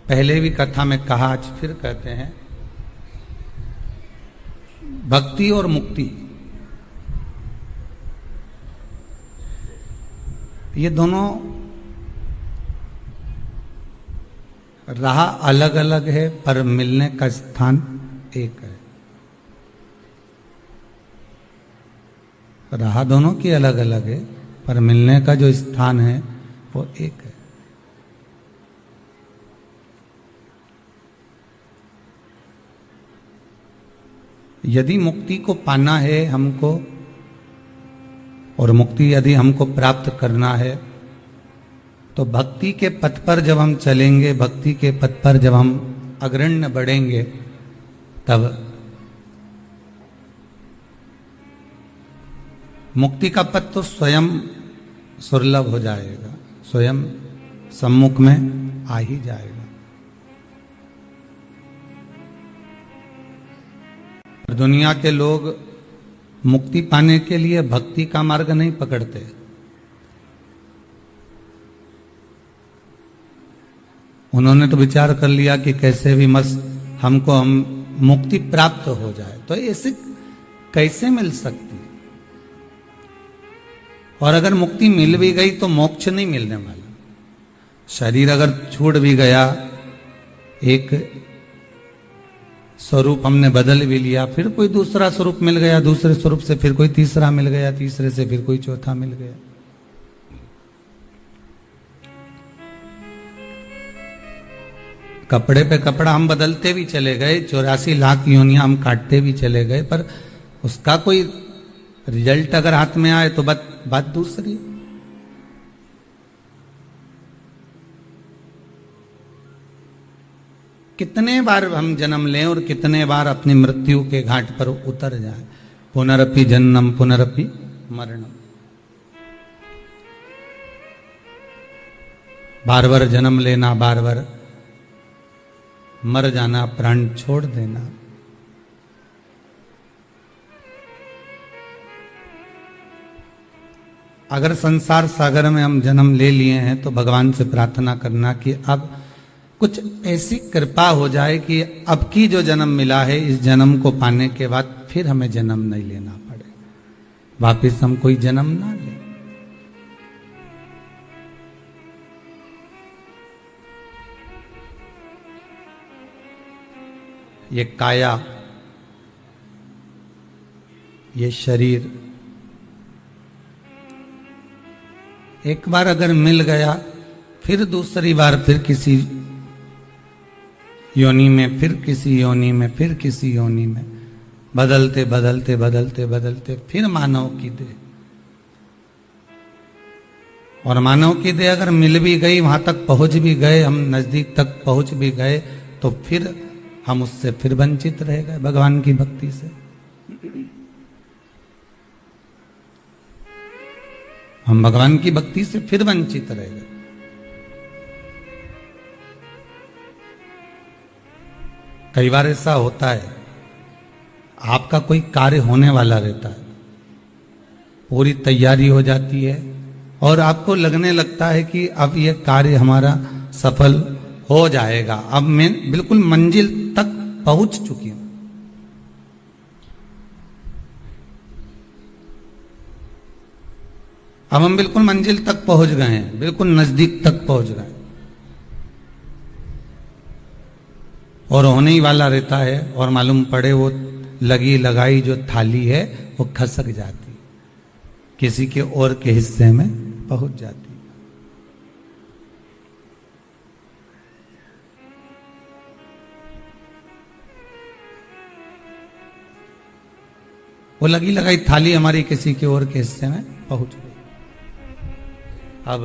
पहले भी कथा में कहा, आज फिर कहते हैं, भक्ति और मुक्ति ये दोनों राह अलग अलग है पर मिलने का स्थान एक है। राह दोनों की अलग अलग है पर मिलने का जो स्थान है वो एक है। यदि मुक्ति को पाना है हमको, और मुक्ति यदि हमको प्राप्त करना है, तो भक्ति के पथ पर जब हम चलेंगे, भक्ति के पथ पर जब हम अग्रण्य बढ़ेंगे, तब मुक्ति का पथ तो स्वयं सुलभ हो जाएगा, स्वयं सम्मुख में आ ही जाएगा। दुनिया के लोग मुक्ति पाने के लिए भक्ति का मार्ग नहीं पकड़ते। उन्होंने तो विचार कर लिया कि कैसे भी हम मुक्ति प्राप्त हो जाए। तो ऐसे कैसे मिल सकती? और अगर मुक्ति मिल भी गई तो मोक्ष नहीं मिलने वाला। शरीर अगर छूट भी गया, एक स्वरूप हमने बदल भी लिया, फिर कोई दूसरा स्वरूप मिल गया, दूसरे स्वरूप से फिर कोई तीसरा मिल गया, तीसरे से फिर कोई चौथा मिल गया। कपड़े पे कपड़ा हम बदलते भी चले गए, 84 लाख योनियां हम काटते भी चले गए, पर उसका कोई रिजल्ट अगर हाथ में आए तो बात दूसरी। कितने बार हम जन्म लें और कितने बार अपनी मृत्यु के घाट पर उतर जाएं। पुनरपि जन्म पुनरपि मरणम। बार बार जन्म लेना, बार बार मर जाना, प्राण छोड़ देना। अगर संसार सागर में हम जन्म ले लिए हैं तो भगवान से प्रार्थना करना कि अब कुछ ऐसी कृपा हो जाए कि अब की जो जन्म मिला है, इस जन्म को पाने के बाद फिर हमें जन्म नहीं लेना पड़े, वापिस हम कोई जन्म ना लें। ये काया, ये शरीर एक बार अगर मिल गया, फिर दूसरी बार फिर किसी योनि में, फिर किसी योनि में, फिर किसी योनि में, बदलते बदलते बदलते बदलते फिर मानव की देह। और मानव की देह अगर मिल भी गई, वहां तक पहुंच भी गए, हम नजदीक तक पहुंच भी गए, तो फिर हम उससे फिर वंचित रह गए भगवान की भक्ति से। हम भगवान की भक्ति से फिर वंचित रह गए। कई बार ऐसा होता है, आपका कोई कार्य होने वाला रहता है, पूरी तैयारी हो जाती है और आपको लगने लगता है कि अब यह कार्य हमारा सफल हो जाएगा, अब मैं बिल्कुल मंजिल तक पहुंच चुकी हूं। अब हम बिल्कुल मंजिल तक पहुंच गए हैं, बिल्कुल नजदीक तक पहुंच गए, और होने ही वाला रहता है, और मालूम पड़े वो लगी लगाई जो थाली है वो खसक जाती, किसी के और के हिस्से में पहुंच जाती। वो लगी लगाई थाली हमारी किसी के और के हिस्से में पहुंच गई, अब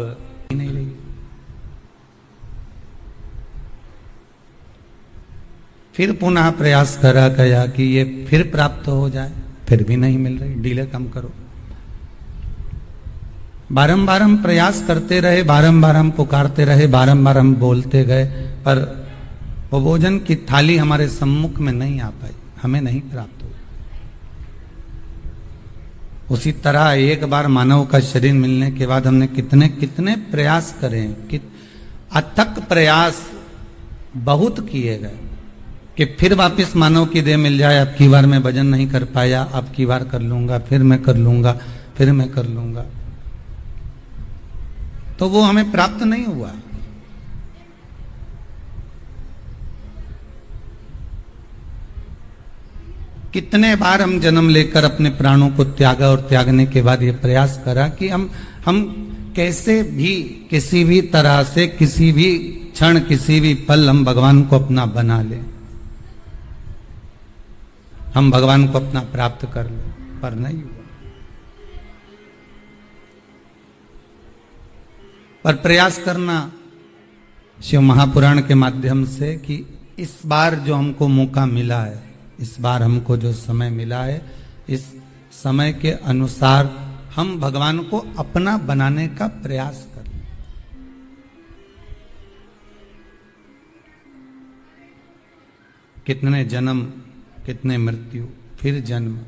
नहीं रही। फिर पुनः प्रयास करा गया कि ये फिर प्राप्त हो जाए, फिर भी नहीं मिल रही, डीले कम करो। बारंबार हम प्रयास करते रहे, बारंबार हम पुकारते रहे, बारंबार हम बोलते गए, पर वो भोजन की थाली हमारे सम्मुख में नहीं आ पाई, हमें नहीं प्राप्त हुई। उसी तरह एक बार मानव का शरीर मिलने के बाद हमने कितने कितने प्रयास करें, अथक प्रयास बहुत किए गए कि फिर वापस मानव की देह मिल जाए, अब की बार मैं भजन नहीं कर पाया, अब की बार कर लूंगा, फिर मैं कर लूंगा, फिर मैं कर लूंगा, तो वो हमें प्राप्त नहीं हुआ। कितने बार हम जन्म लेकर अपने प्राणों को त्यागा और त्यागने के बाद ये प्रयास करा कि हम कैसे भी किसी भी तरह से किसी भी क्षण किसी भी पल हम भगवान को अपना बना लें, हम भगवान को अपना प्राप्त कर लें, पर नहीं हुआ। पर प्रयास करना शिव महापुराण के माध्यम से कि इस बार जो हमको मौका मिला है, इस बार हमको जो समय मिला है, इस समय के अनुसार हम भगवान को अपना बनाने का प्रयास करें। कितने जन्म, कितने मृत्यु, फिर जन्म।